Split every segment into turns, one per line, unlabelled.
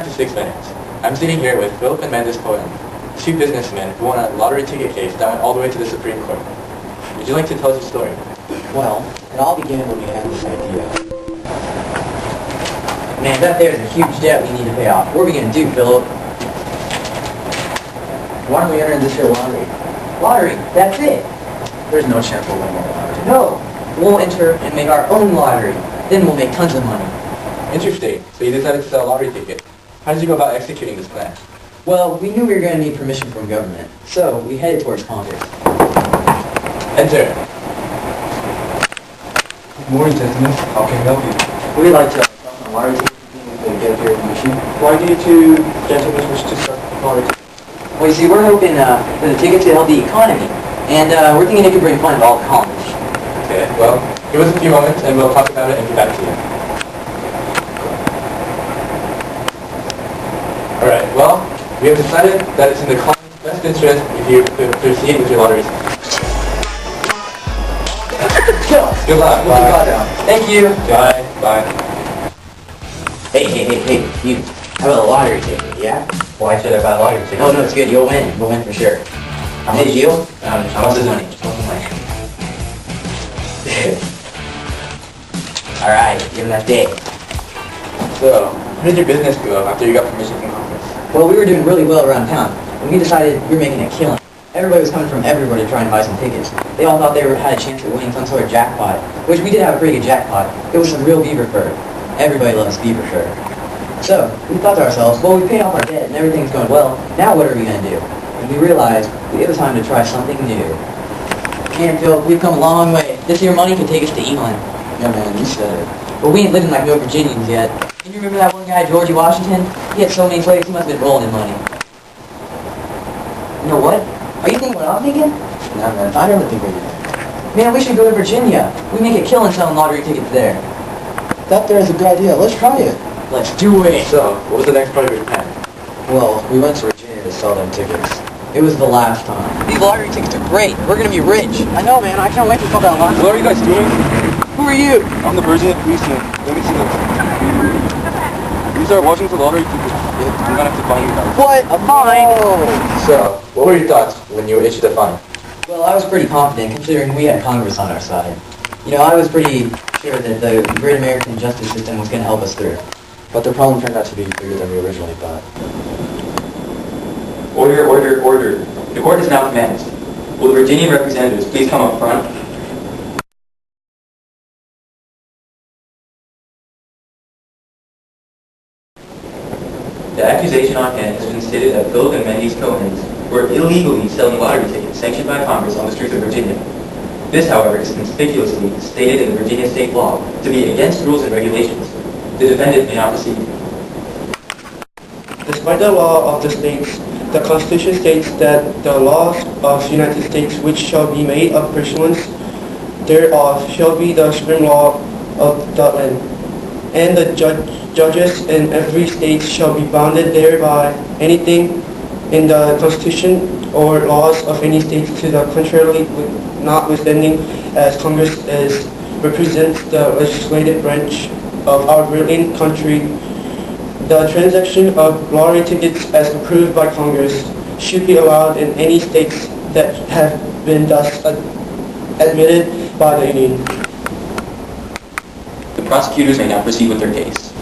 back to 6 minutes. I'm sitting here with Phillip and Mendes Cohens, two businessmen who won a lottery ticket case that went all the way to the Supreme Court. Would you like to tell us your story?
Well, it all began when we had this idea. Man, that there's a huge debt we need to pay off. What are we going to do, Phillip? Why don't we enter this here lottery? Lottery? That's it. There's no chance we'll win the lottery. No. We'll enter and make our own lottery. Then we'll make tons of money.
Interesting. So you decided to sell a lottery ticket. How did you go about executing this plan?
Well, we knew we were going to need permission from government, so we headed towards Congress.
Enter.
Good morning, gentlemen. How can I help you?
We'd like to sell some lottery tickets to get here in the machine.
Why do you two gentlemen wish to sell lottery tickets?
Well, you see, we're hoping for the tickets to help the economy, and we're thinking it could bring fun to all the college.
Okay, well, give us a few moments and we'll talk about it and get back to you. Alright, well, we have decided that it's in the colony's best interest if you proceed with your lottery. Good luck.
Bye. Thank you.
Bye. Bye.
Hey, you. How about a lottery ticket, yeah?
Why should I buy a lottery ticket?
Oh, no, it's good. You'll win. You'll win for sure.
How much?
Hey, deal?
How much is
money?
it?
Alright, give him that day.
So, how did your business go after you got permission from Congress?
Well, we were doing really well around town, and we decided we were making a killing. Everybody was coming from everywhere to try and buy some tickets. They all thought they had a chance at winning some sort of jackpot, which we did have a pretty good jackpot. It was some real beaver fur. Everybody loves beaver fur. So, we thought to ourselves, well, we paid off our debt and everything's going well, now what are we going to do? And we realized it was time to try something new. Man, Phil, we've come a long way. This here money could take us to England.
Yeah, man, you said it.
But we ain't living like no Virginians yet. Can you remember that one guy, George Washington? He had so many slaves, he must have been rolling in money. You know what? Are you thinking what I'm thinking?
Nah, man, I never think what you think.
Man, we should go to Virginia. We make a killing selling lottery tickets there.
That there is a good idea. Let's try it.
Let's do it.
So, what was the next part of your plan?
Well, we went to Virginia to sell them tickets.
It was the last time. These lottery tickets are great. We're gonna be rich. I know, man. I can't wait to sell that lottery.
What are you guys doing?
Who are you?
I'm the Virginia policeman. Let me see them. These are Washington lottery tickets. I'm gonna have to find you guys.
What? A fine?
So, what were your thoughts when you were issued a fine?
Well, I was pretty confident considering we had Congress on our side. You know, I was pretty sure that the great American justice system was gonna help us through.
But the problem turned out to be bigger than we originally thought.
Order, order, order. The court is now commenced. Will the Virginian representatives please come up front? The accusation on hand has been stated that Phillip and Mendes Cohens were illegally selling lottery tickets sanctioned by Congress on the streets of Virginia. This, however, is conspicuously stated in the Virginia state law to be against rules and regulations. The defendant may not proceed.
Despite the law of the states, the Constitution states that the laws of the United States which shall be made of pursuance thereof shall be the supreme law of the land, and the judges in every state shall be bounded thereby. Anything in the Constitution or laws of any state to the contrary notwithstanding, as Congress represents the legislative branch of our brilliant country, the transaction of lottery tickets as approved by Congress should be allowed in any states that have been thus admitted by the Union.
The prosecutors may now proceed with their case.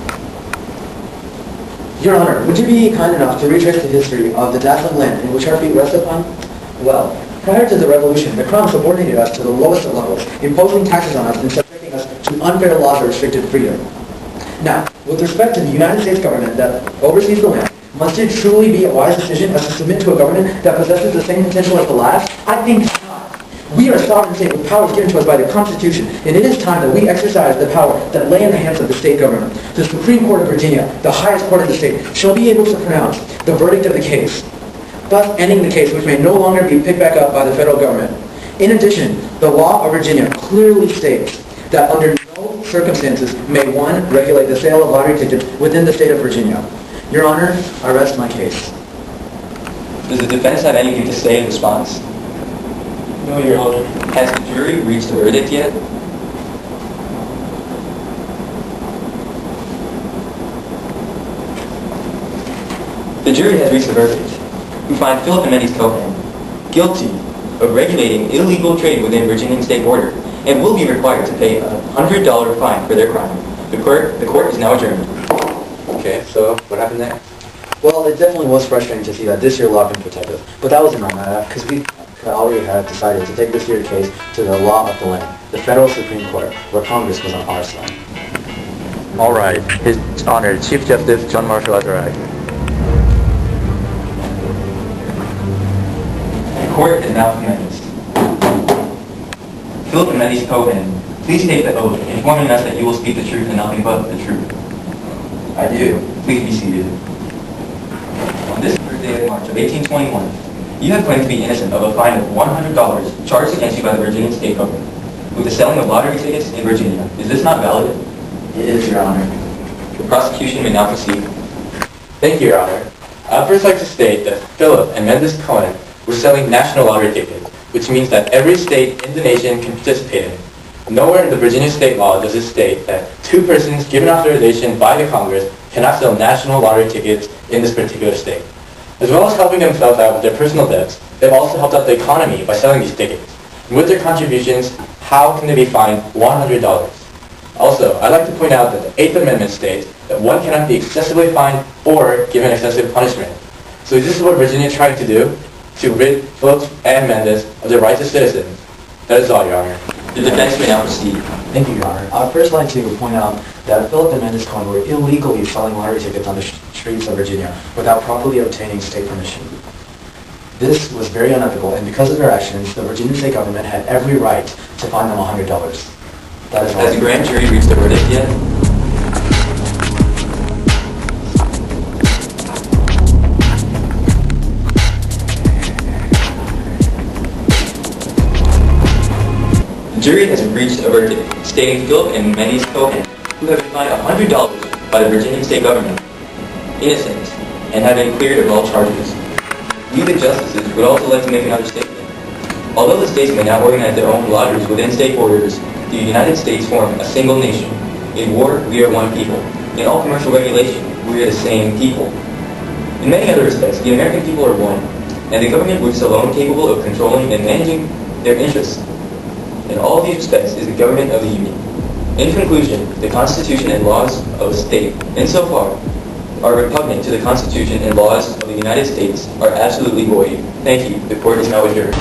Your Honor, would you be kind enough to retrace the history of the dazzling land in which our feet rest upon? Well, prior to the Revolution, the Crown subordinated us to the lowest of levels, imposing taxes on us and subjecting us to unfair laws that restricted freedom. Now, with respect to the United States government that oversees the land, must it truly be a wise decision as to submit to a government that possesses the same potential as the last? I think not. We are a sovereign state with powers given to us by the Constitution, and it is time that we exercise the power that lay in the hands of the state government. The Supreme Court of Virginia, the highest court of the state, shall be able to pronounce the verdict of the case, thus ending the case which may no longer be picked back up by the federal government. In addition, the law of Virginia clearly states that under no circumstances may one regulate the sale of lottery tickets within the state of Virginia. Your Honor, I rest my case.
Does the defense have anything to say in response?
No, Your Honor.
Has the jury reached a verdict yet? The jury has reached a verdict, who find Phillip and Mendes Cohens guilty of regulating illegal trade within Virginian state border and will be required to pay a $100 fine for their crime. The court is now adjourned.
Okay, so what happened next?
Well, it definitely was frustrating to see that this year law had been protected. But that wasn't enough, because we already had decided to take this year's case to the law of the land, the federal Supreme Court, where Congress was on our side.
All right, His Honor, Chief Justice John Marshall has arrived.
The court is now commenced. Phillip and Mendes Cohens, please take the oath, informing us that you will speak the truth and nothing but the truth.
I do.
Please be seated. On this birthday of March of 1821, you have claimed to be innocent of a fine of $100 charged against you by the Virginian state government with the selling of lottery tickets in Virginia. Is this not valid?
It is, Your Honor.
The prosecution may now proceed.
Thank you, Your Honor. I'd first like to state that Phillip and Mendes Cohens were selling national lottery tickets, which means that every state in the nation can participate in it. Nowhere in the Virginia state law does it state that two persons given authorization by the Congress cannot sell national lottery tickets in this particular state. As well as helping themselves out with their personal debts, they've also helped out the economy by selling these tickets. And with their contributions, how can they be fined $100? Also, I'd like to point out that the 8th Amendment states that one cannot be excessively fined or given excessive punishment. So is this what Virginia is trying to do? To rid Phillip and Mendes of their rights as citizens? That is all, Your Honor.
The defense may now proceed.
Thank you, Your Honor. I'd first like to point out that Phillip and Mendes Cohens were illegally selling lottery tickets on the streets of Virginia without properly obtaining state permission. This was very unethical, and because of their actions, the Virginia state government had every right to fine them $100. That is all.
Has the grand jury reached a verdict yet? The jury has reached a verdict stating Phillip and Mendes Cohens, who have been fined $100 by the Virginian state government, innocent, and have been cleared of all charges. We, the justices, would also like to make another statement. Although the states may now organize their own lotteries within state borders, the United States form a single nation. In war, we are one people. In all commercial regulation, we are the same people. In many other respects, the American people are one, and the government which is alone capable of controlling and managing their interests. In all of these respects is the government of the Union. In conclusion, the Constitution and laws of a state, insofar, are repugnant to the Constitution and laws of the United States are absolutely void. Thank you. The court is now adjourned.